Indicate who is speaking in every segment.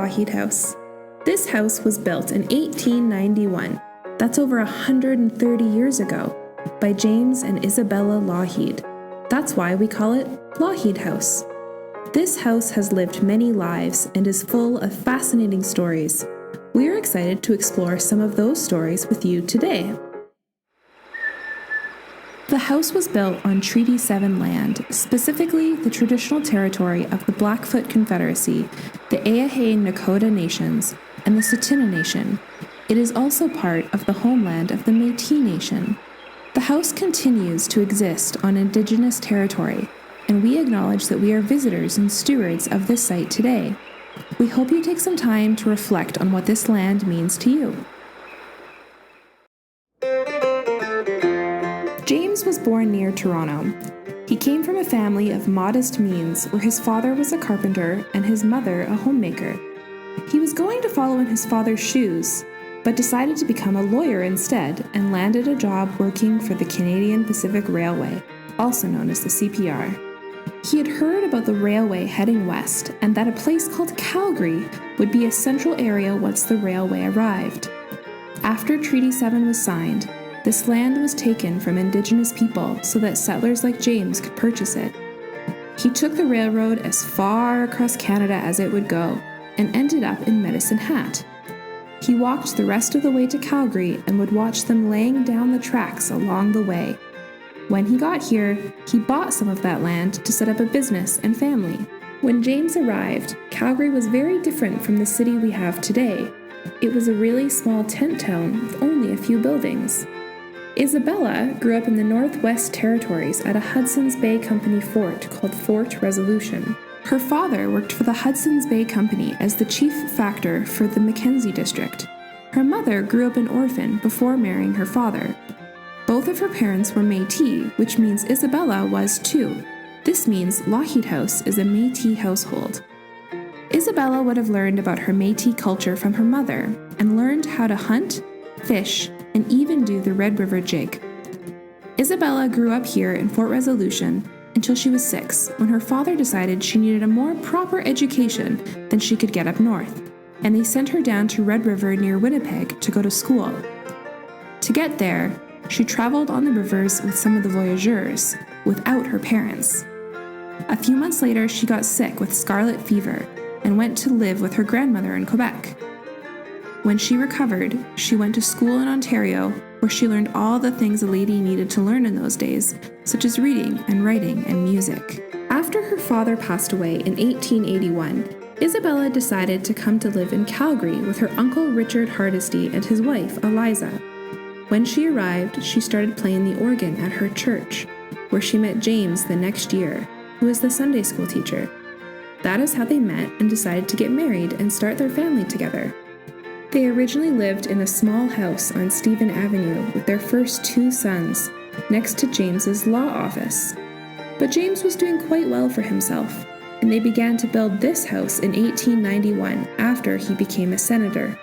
Speaker 1: Lougheed House. This house was built in 1891. That's over 130 years ago, by James and Isabella Lougheed. That's why we call it Lougheed House. This house has lived many lives and is full of fascinating stories. We are excited to explore some of those stories with you today. The house was built on Treaty 7 land, specifically the traditional territory of the Blackfoot Confederacy, the Eahey Nakota Nations, and the Tsuut'ina Nation. It is also part of the homeland of the Métis Nation. The house continues to exist on Indigenous territory, and we acknowledge that we are visitors and stewards of this site today. We hope you take some time to reflect on what this land means to you. James was born near Toronto. He came from a family of modest means where his father was a carpenter and his mother a homemaker. He was going to follow in his father's shoes, but decided to become a lawyer instead and landed a job working for the Canadian Pacific Railway, also known as the CPR. He had heard about the railway heading west and that a place called Calgary would be a central area once the railway arrived. After Treaty 7 was signed, this land was taken from Indigenous people so that settlers like James could purchase it. He took the railroad as far across Canada as it would go and ended up in Medicine Hat. He walked the rest of the way to Calgary and would watch them laying down the tracks along the way. When he got here, he bought some of that land to set up a business and family. When James arrived, Calgary was very different from the city we have today. It was a really small tent town with only a few buildings. Isabella grew up in the Northwest Territories at a Hudson's Bay Company fort called Fort Resolution. Her father worked for the Hudson's Bay Company as the chief factor for the Mackenzie District. Her mother grew up an orphan before marrying her father. Both of her parents were Métis, which means Isabella was too. This means Lougheed House is a Métis household. Isabella would have learned about her Métis culture from her mother and learned how to hunt, fish, and even do the Red River jig. Isabella grew up here in Fort Resolution until she was 6, when her father decided she needed a more proper education than she could get up north, and they sent her down to Red River near Winnipeg to go to school. To get there, she traveled on the rivers with some of the voyageurs, without her parents. A few months later, she got sick with scarlet fever and went to live with her grandmother in Quebec. When she recovered, she went to school in Ontario, where she learned all the things a lady needed to learn in those days, such as reading and writing and music. After her father passed away in 1881, Isabella decided to come to live in Calgary with her uncle Richard Hardesty and his wife Eliza. When she arrived, she started playing the organ at her church, where she met James the next year, who was the Sunday school teacher. That is how they met and decided to get married and start their family together. They originally lived in a small house on Stephen Avenue with their first 2 sons, next to James's law office. But James was doing quite well for himself, and they began to build this house in 1891 after he became a senator.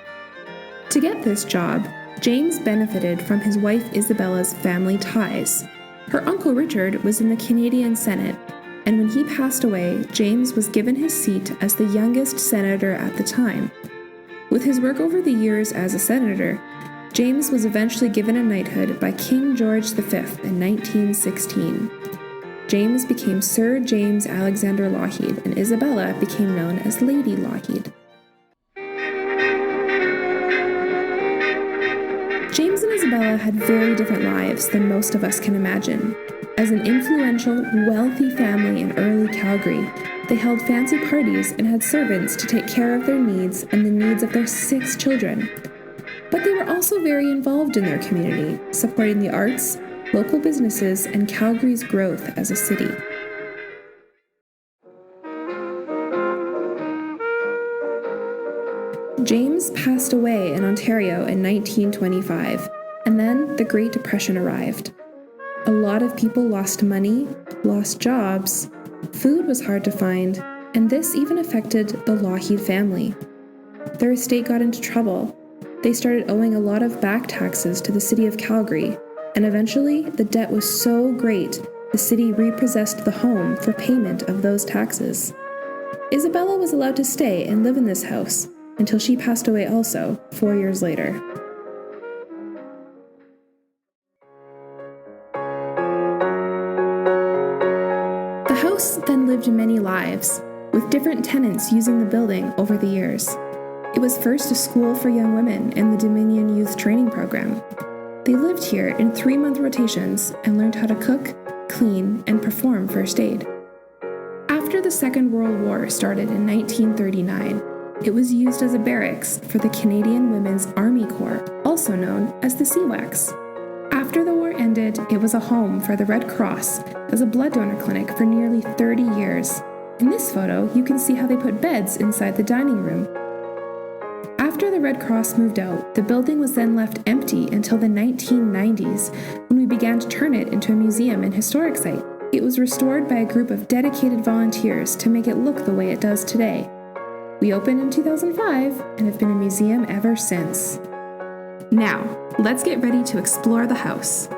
Speaker 1: To get this job, James benefited from his wife Isabella's family ties. Her uncle Richard was in the Canadian Senate, and when he passed away, James was given his seat as the youngest senator at the time. With his work over the years as a senator, James was eventually given a knighthood by King George V in 1916. James became Sir James Alexander Lougheed, and Isabella became known as Lady Lougheed. James and Isabella had very different lives than most of us can imagine. As an influential, wealthy family in early Calgary, they held fancy parties and had servants to take care of their needs and the needs of their 6 children. But they were also very involved in their community, supporting the arts, local businesses, and Calgary's growth as a city. James passed away in Ontario in 1925, and then the Great Depression arrived. A lot of people lost money, lost jobs, food was hard to find, and this even affected the Lougheed family. Their estate got into trouble. They started owing a lot of back taxes to the city of Calgary, and eventually the debt was so great the city repossessed the home for payment of those taxes. Isabella was allowed to stay and live in this house, until she passed away also 4 years later. The house then lived many lives, with different tenants using the building over the years. It was first a school for young women in the Dominion Youth Training Program. They lived here in 3-month rotations and learned how to cook, clean, and perform first aid. After the Second World War started in 1939, it was used as a barracks for the Canadian Women's Army Corps, also known as the CWACs. After the war ended, it was a home for the Red Cross as a blood donor clinic for nearly 30 years. In this photo, you can see how they put beds inside the dining room. After the Red Cross moved out, the building was then left empty until the 1990s, when we began to turn it into a museum and historic site. It was restored by a group of dedicated volunteers to make it look the way it does today. We opened in 2005 and have been a museum ever since. Now, let's get ready to explore the house.